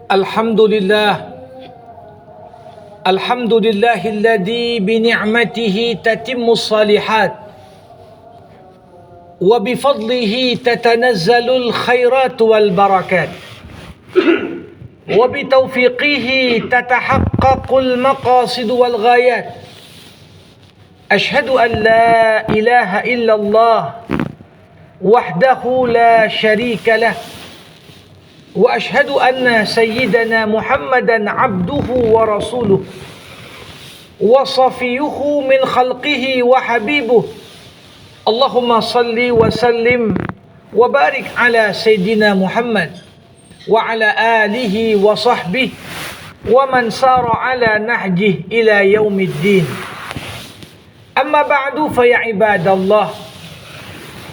Alhamdulillah, Alhamdulillahilladzi bini'matihi tatimmus salihat wa bifadlihi tatanazzalul khairat wal barakat wa bitaufiqihi tatahaqqaqul maqasid wal ghayat. Ashhadu an la ilaha illallah wahdahu la syarika lah wa ashhadu anna sayyidana Muhammadan abduhu wa rasuluh wa safiyuhu min khalqihi wa habibuh. Allahumma salli wa sallim wa barik ala sayyidina Muhammad wa ala alihi wa sahbihi wa man sara ala nahjih ila yaumiddin. Amma ba'du, fa ya ibadallah,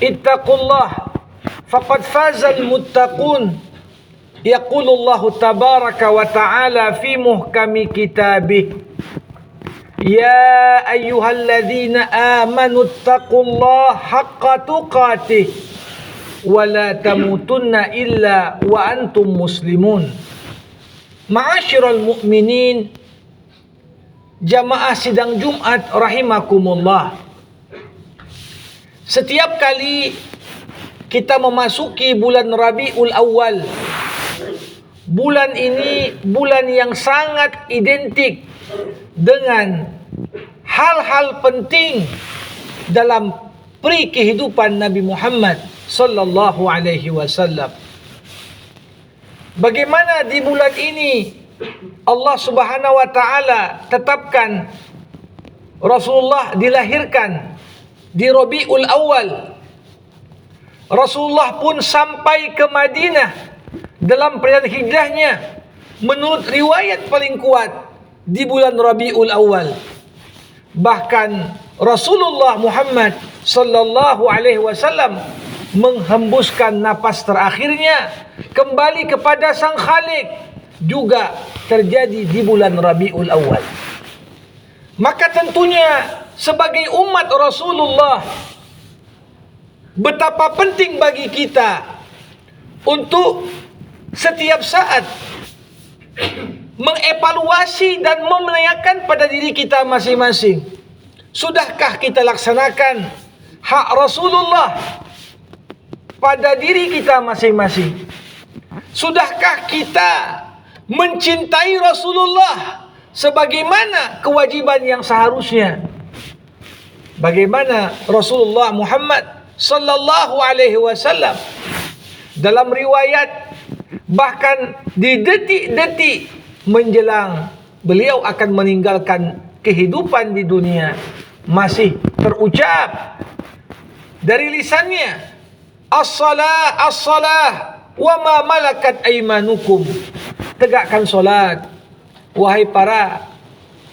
ittaqullah faqad fazal muttaqun. Yaqulullahu tabaraka wa ta'ala fi muhkami kitabih, ya ayyuhalladzina amanu ittaqullaha haqqa tuqatih wa la tamutunna illa wa antum muslimun. Ma'asyiral mu'minin, jamaah sidang Jumat rahimakumullah. Setiap kali kita memasuki bulan Rabiul Awal, bulan ini bulan yang sangat identik dengan hal-hal penting dalam peri kehidupan Nabi Muhammad sallallahu alaihi wasallam. Bagaimana di bulan ini Allah Subhanahu wa taala tetapkan Rasulullah dilahirkan di Rabiul Awal. Rasulullah pun sampai ke Madinah dalam perjalanan hijrahnya menurut riwayat paling kuat di bulan Rabiul Awal. Bahkan Rasulullah Muhammad sallallahu alaihi wasallam menghembuskan napas terakhirnya kembali kepada Sang Khalik juga terjadi di bulan Rabiul Awal. Maka tentunya sebagai umat Rasulullah, betapa penting bagi kita untuk setiap saat mengevaluasi dan menanyakan pada diri kita masing-masing, sudahkah kita laksanakan hak Rasulullah pada diri kita masing-masing? Sudahkah kita mencintai Rasulullah sebagaimana kewajiban yang seharusnya? Bagaimana Rasulullah Muhammad sallallahu alaihi wasallam dalam riwayat, bahkan di detik-detik menjelang beliau akan meninggalkan kehidupan di dunia, masih terucap dari lisannya, as-salah, as-salah, wa ma malakat aymanukum. Tegakkan solat, wahai para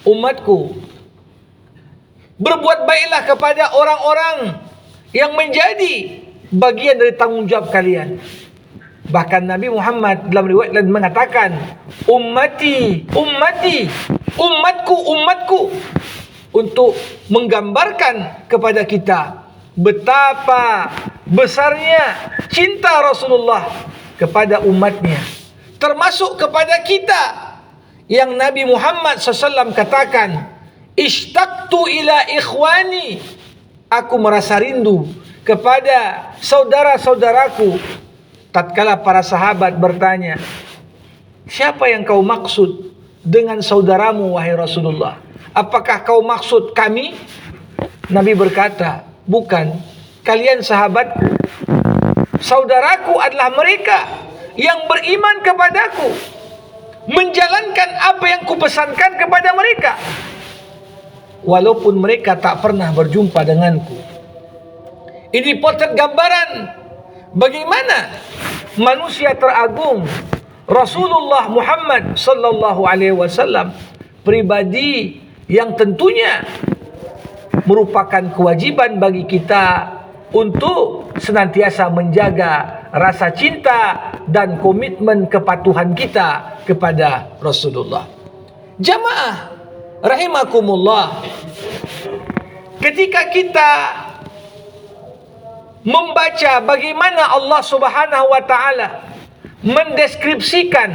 umatku. Berbuat baiklah kepada orang-orang yang menjadi bagian dari tanggung jawab kalian. Bahkan Nabi Muhammad dalam riwayat lain mengatakan, ummati, ummati, umatku, umatku, untuk menggambarkan kepada kita betapa besarnya cinta Rasulullah kepada umatnya, termasuk kepada kita yang Nabi Muhammad SAW katakan, ishtaqtu ila ikhwani, aku merasa rindu kepada saudara-saudaraku. Tatkala para sahabat bertanya, siapa yang kau maksud dengan saudaramu wahai Rasulullah? Apakah kau maksud kami? Nabi berkata, bukan, kalian sahabatku. Saudaraku adalah mereka yang beriman kepadaku, menjalankan apa yang kupesankan kepada mereka, walaupun mereka tak pernah berjumpa denganku. Ini potret gambaran bagaimana manusia teragung Rasulullah Muhammad sallallahu alaihi wasallam, pribadi yang tentunya merupakan kewajiban bagi kita untuk senantiasa menjaga rasa cinta dan komitmen kepatuhan kita kepada Rasulullah. Jamaah rahimakumullah, ketika kita membaca bagaimana Allah Subhanahu wa taala mendeskripsikan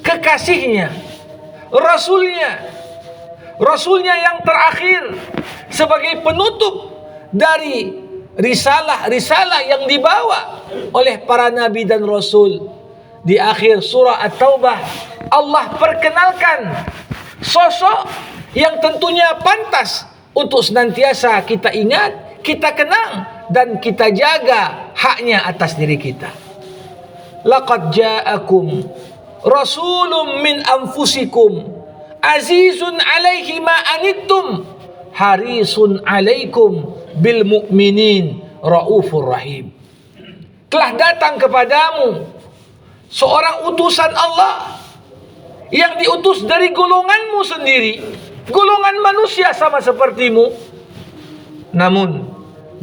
kekasihnya, Rasulnya yang terakhir sebagai penutup dari risalah yang dibawa oleh para nabi dan rasul. Di akhir surah At-Taubah, Allah perkenalkan sosok yang tentunya pantas untuk senantiasa kita ingat, kita kenang, dan kita jaga haknya atas diri kita. Laqad ja'akum rasulun min anfusikum azizun alaihi ma anittum harisun alaikum bil mu'minin raufur rahim. Telah datang kepadamu seorang utusan Allah yang diutus dari golonganmu sendiri, golongan manusia sama sepertimu. Namun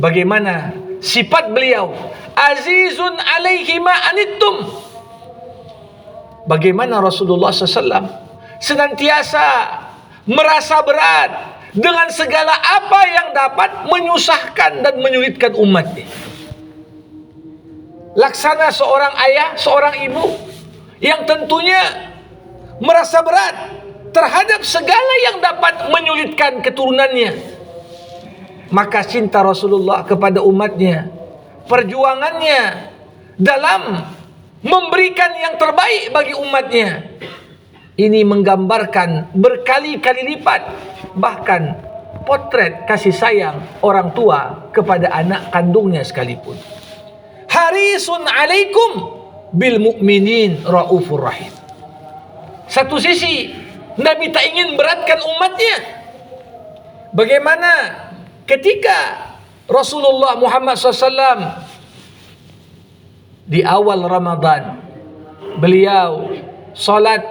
bagaimana sifat beliau? Azizun alaihi ma anittum. Bagaimana Rasulullah SAW senantiasa merasa berat dengan segala apa yang dapat menyusahkan dan menyulitkan umatnya. Laksana seorang ayah, seorang ibu yang tentunya merasa berat terhadap segala yang dapat menyulitkan keturunannya. Maka cinta Rasulullah kepada umatnya, perjuangannya dalam memberikan yang terbaik bagi umatnya, ini menggambarkan berkali-kali lipat, bahkan potret kasih sayang orang tua kepada anak kandungnya sekalipun. Harisun alaikum bil mu'minin raufur rahim. Satu sisi Nabi tak ingin beratkan umatnya. Bagaimana ketika Rasulullah Muhammad SAW di awal Ramadan, beliau salat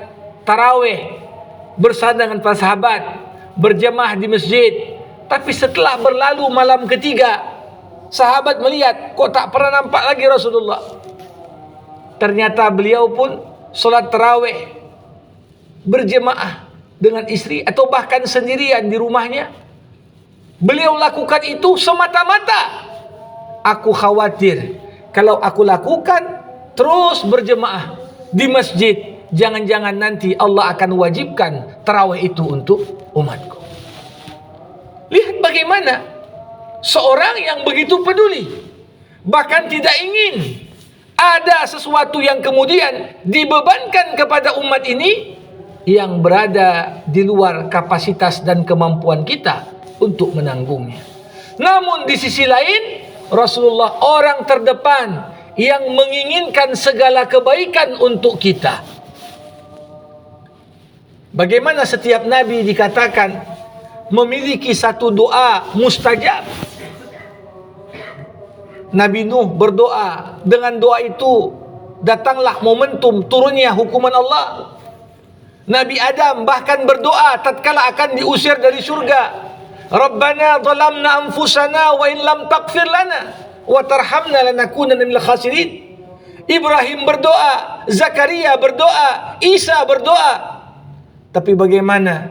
tarawih bersama dengan para sahabat, berjemaah di masjid. Tapi setelah berlalu malam ketiga, sahabat melihat kok tak pernah nampak lagi Rasulullah. Ternyata beliau pun salat tarawih berjemaah dengan istri atau bahkan sendirian di rumahnya. Beliau lakukan itu semata-mata, aku khawatir kalau aku lakukan terus berjemaah di masjid, jangan-jangan nanti Allah akan wajibkan tarawih itu untuk umatku. Lihat bagaimana seorang yang begitu peduli, bahkan tidak ingin ada sesuatu yang kemudian dibebankan kepada umat ini yang berada di luar kapasitas dan kemampuan kita untuk menanggungnya. Namun di sisi lain, Rasulullah orang terdepan yang menginginkan segala kebaikan untuk kita. Bagaimana setiap nabi dikatakan memiliki satu doa mustajab. Nabi Nuh berdoa, dengan doa itu datanglah momentum turunnya hukuman Allah. Nabi Adam bahkan berdoa tatkala akan diusir dari surga, Rabbana zalamna anfusana wa in lam taghfir lana wa tarhamna lanakunanna minal khasirin. Ibrahim berdoa, Zakaria berdoa, Isa berdoa. Tapi bagaimana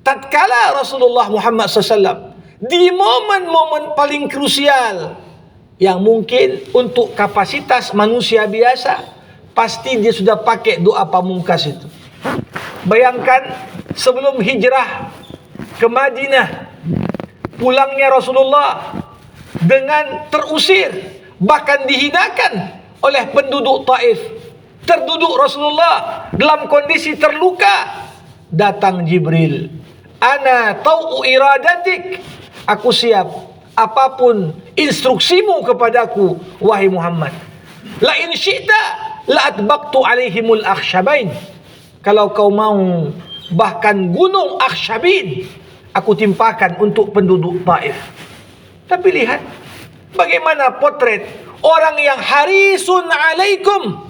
tatkala Rasulullah Muhammad SAW di momen-momen paling krusial yang mungkin untuk kapasitas manusia biasa, pasti dia sudah pakai doa pamungkas itu. Bayangkan sebelum hijrah ke Madinah, pulangnya Rasulullah dengan terusir, bahkan dihinakan oleh penduduk Taif. Terduduk Rasulullah dalam kondisi terluka. Datang Jibril, ana tau'u iradatik, aku siap apapun instruksimu kepadaku wahai Muhammad. La in syi'ta la atbaqtu alaihimul akhshabain, kalau kau mau bahkan gunung Akhshabin aku timpakan untuk penduduk Taif. Tapi lihat bagaimana potret orang yang harisun alaikum.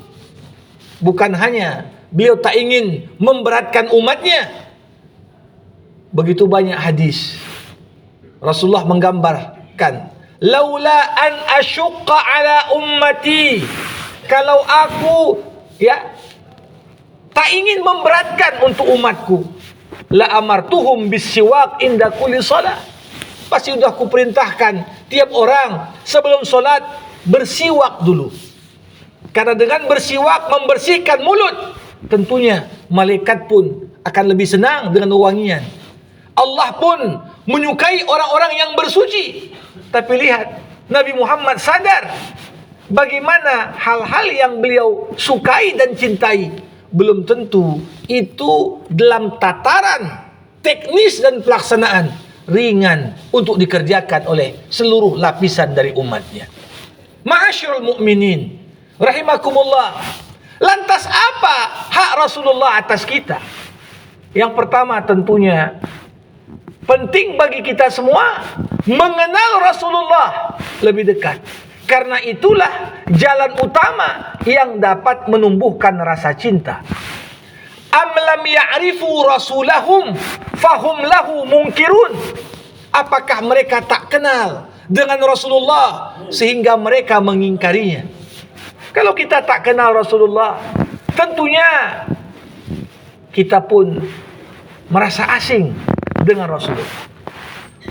Bukan hanya beliau tak ingin memberatkan umatnya. Begitu banyak hadis Rasulullah menggambarkan, laula an asyqa ala ummati, kalau aku tak ingin memberatkan untuk umatku, la amartuhum bisiwak inda kulli salat, pasti sudah kuperintahkan tiap orang sebelum solat bersiwak dulu. Karena dengan bersiwak membersihkan mulut, tentunya malaikat pun akan lebih senang dengan wangian. Allah pun menyukai orang-orang yang bersuci. Tapi lihat, Nabi Muhammad sadar bagaimana hal-hal yang beliau sukai dan cintai belum tentu itu dalam tataran teknis dan pelaksanaan ringan untuk dikerjakan oleh seluruh lapisan dari umatnya. Ma'asyiral mu'minin rahimakumullah. Lantas apa hak Rasulullah atas kita? Yang pertama tentunya penting bagi kita semua mengenal Rasulullah lebih dekat. Karena itulah jalan utama yang dapat menumbuhkan rasa cinta. Am lam ya'rifu rasulahum fahum lahu munkirun. Apakah mereka tak kenal dengan Rasulullah sehingga mereka mengingkarinya? Kalau kita tak kenal Rasulullah, tentunya kita pun merasa asing dengan Rasulullah.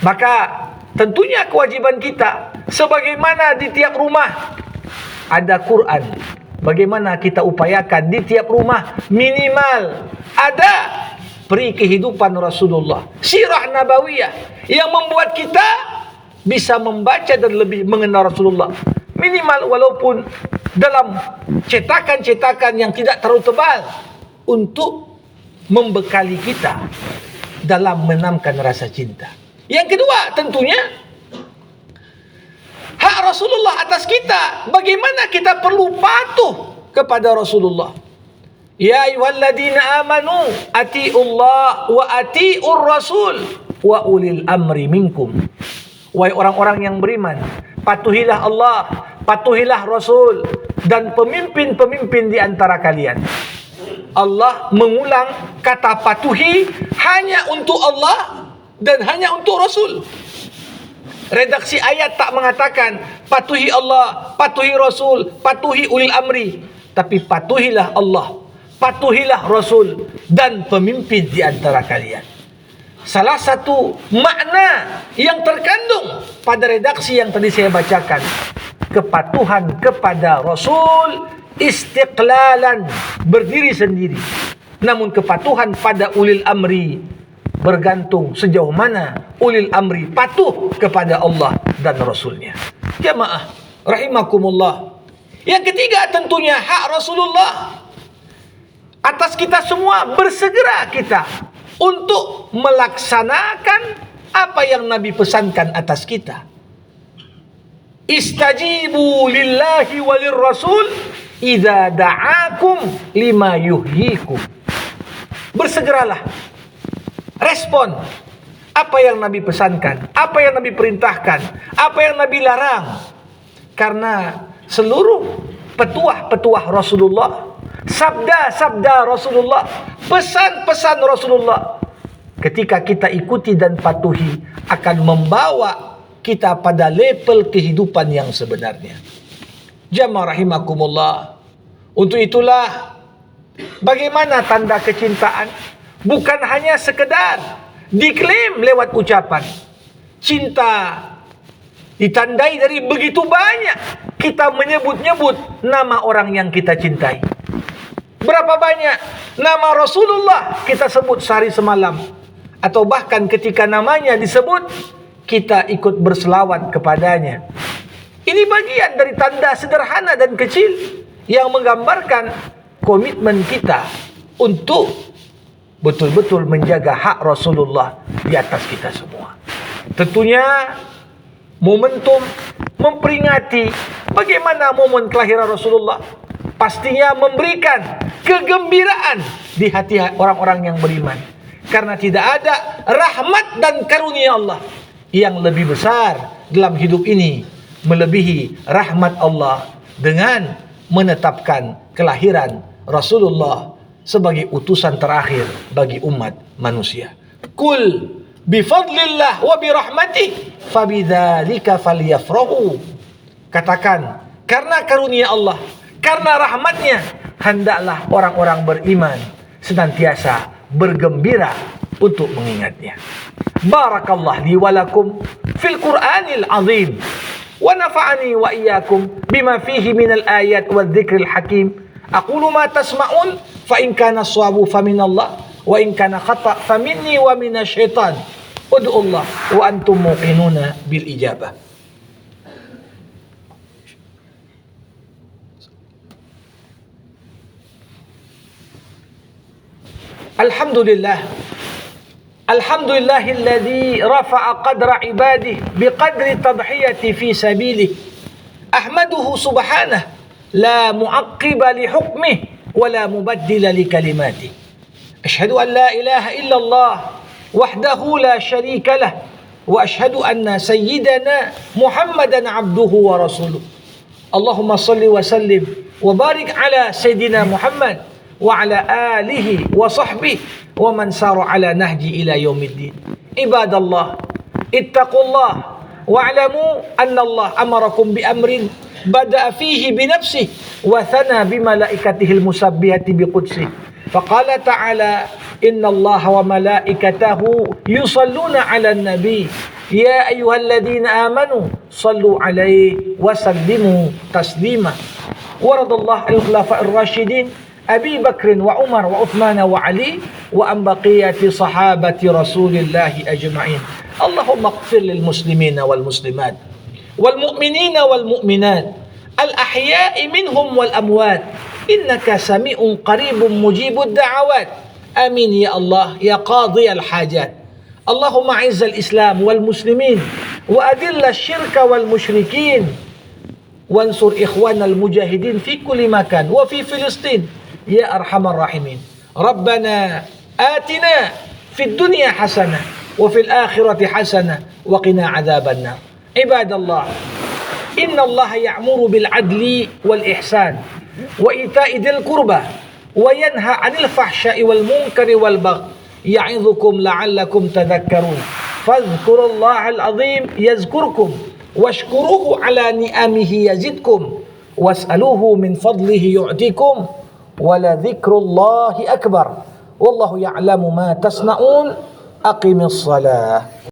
Maka tentunya kewajiban kita, sebagaimana di tiap rumah ada Quran, bagaimana kita upayakan di tiap rumah minimal ada peri kehidupan Rasulullah, sirah nabawiyah yang membuat kita bisa membaca dan lebih mengenal Rasulullah. Minimal walaupun dalam cetakan-cetakan yang tidak terlalu tebal, untuk membekali kita dalam menanamkan rasa cinta. Yang kedua tentunya hak Rasulullah atas kita. Bagaimana kita perlu patuh kepada Rasulullah. Ya ayyuhalladzina amanu atiiullah wa atiiur rasul wa ulil amri minkum. Wahai orang-orang yang beriman, patuhilah Allah, patuhilah Rasul dan pemimpin-pemimpin di antara kalian. Allah mengulang kata patuhi hanya untuk Allah dan hanya untuk Rasul. Redaksi ayat tak mengatakan patuhi Allah, patuhi Rasul, patuhi ulil amri, tapi patuhilah Allah, patuhilah Rasul dan pemimpin di antara kalian. Salah satu makna yang terkandung pada redaksi yang tadi saya bacakan, kepatuhan kepada Rasul istiqlalan, berdiri sendiri. Namun kepatuhan pada ulil amri bergantung sejauh mana ulil amri patuh kepada Allah dan Rasulnya. Jamaah rahimakumullah. Yang ketiga tentunya hak Rasulullah atas kita semua, bersegera kita untuk melaksanakan apa yang Nabi pesankan atas kita. Istajibu lillahi walir rasul idza da'akum lima yuhyikum. Bersegeralah, respon apa yang Nabi pesankan, apa yang Nabi perintahkan, apa yang Nabi larang. Karena seluruh petuah-petuah Rasulullah, sabda-sabda Rasulullah, pesan-pesan Rasulullah, ketika kita ikuti dan patuhi, akan membawa kita pada level kehidupan yang sebenarnya. Jamaah rahimakumullah. Untuk itulah bagaimana tanda kecintaan bukan hanya sekedar diklaim lewat ucapan. Cinta ditandai dari begitu banyak kita menyebut-nyebut nama orang yang kita cintai. Berapa banyak nama Rasulullah kita sebut sehari semalam, atau bahkan ketika namanya disebut kita ikut berselawat kepadanya. Ini bagian dari tanda sederhana dan kecil yang menggambarkan komitmen kita untuk betul-betul menjaga hak Rasulullah di atas kita semua. Tentunya momentum memperingati bagaimana momen kelahiran Rasulullah pastinya memberikan kegembiraan di hati orang-orang yang beriman. Karena tidak ada rahmat dan karunia Allah yang lebih besar dalam hidup ini melebihi rahmat Allah dengan menetapkan kelahiran Rasulullah sebagai utusan terakhir bagi umat manusia. Kul bifadlillah wa birahmatih fabidzalika falyafrahu. Katakan, karena karunia Allah, karena rahmatnya, hendaklah orang-orang beriman senantiasa bergembira untuk mengingatnya. Barakallah li wa lakum fil Qur'anil azim wa nafa'ani wa iyyakum bima fihi minal ayat wa dzikril hakim. Aqulu ma tasma'un fa in kana shawabu fa minallah wa in kana khata fa minni wa minasyaitan. Ud'ullah wa antum muqinuna bil ijabah. Alhamdulillah. Alhamdulillahilladzi rafa'a qadra ibadihi biqadri tadhiyati fi sabilihi. Ahmaduhu subhanahu la mu'aqqiba li hukmihi wa la mubaddila li kalimatihi. Asyhadu an la ilaha illallah wahdahu la syarika lah wa asyhadu anna sayyidana Muhammadan abduhu wa rasuluh. Allahumma salli wa sallim wa barik ala sayyidina Muhammad wa ala alihi wa sahbihi wa man sara ala nahji ila yaumiddin. Ibadallah, ittaqullah wa'lamu anna Allah amarakum bi amrin bada'a fihi bi nafsihi wa thana bi malaikatihi al-musabbihati bi qudsihi. Faqala ta'ala inna Allah wa malaikatahu yusalluna 'alan nabi ya ayyuhalladzina amanu sallu 'alaihi wa sallimu taslima. Waradallahu al-khulafa'ir rasyidin Abi Bakr wa Umar wa Uthman wa Ali wa an baqiyati sahabati Rasulillahi ajma'in. Allahumma ighfir lil muslimina wal muslimat wal mu'minina wal mu'minat al ahya'i minhum wal amwat innaka sami'un qaribun mujibud da'awat. Amin ya Allah ya qadhi al hajat. Allahumma izzal islam wal muslimin wa adilla syirka wal musyrikin wansur ikhwanal mujahidin fi kulli makan wa fi Filistin ya arhamar rahimin. Rabbana atina fid dunya hasanah wa fil akhirati hasanah wa qina adzabannar. Ibadallah, inna Allah ya'muru bil adli wal ihsan wa ita'i dzil qurba wa yanha 'anil fahsya'i wal munkari wal baghi ya'idzukum la'allakum tadhakkarun. Fadhkurullahal azim yazkurkum washkuruhu 'ala ni'amihi yazidkum was'aluhu min fadlihi yu'tikum wala dzikrullahi akbar wallahu ya'lamu ma tasna'un. Aqimis shalah.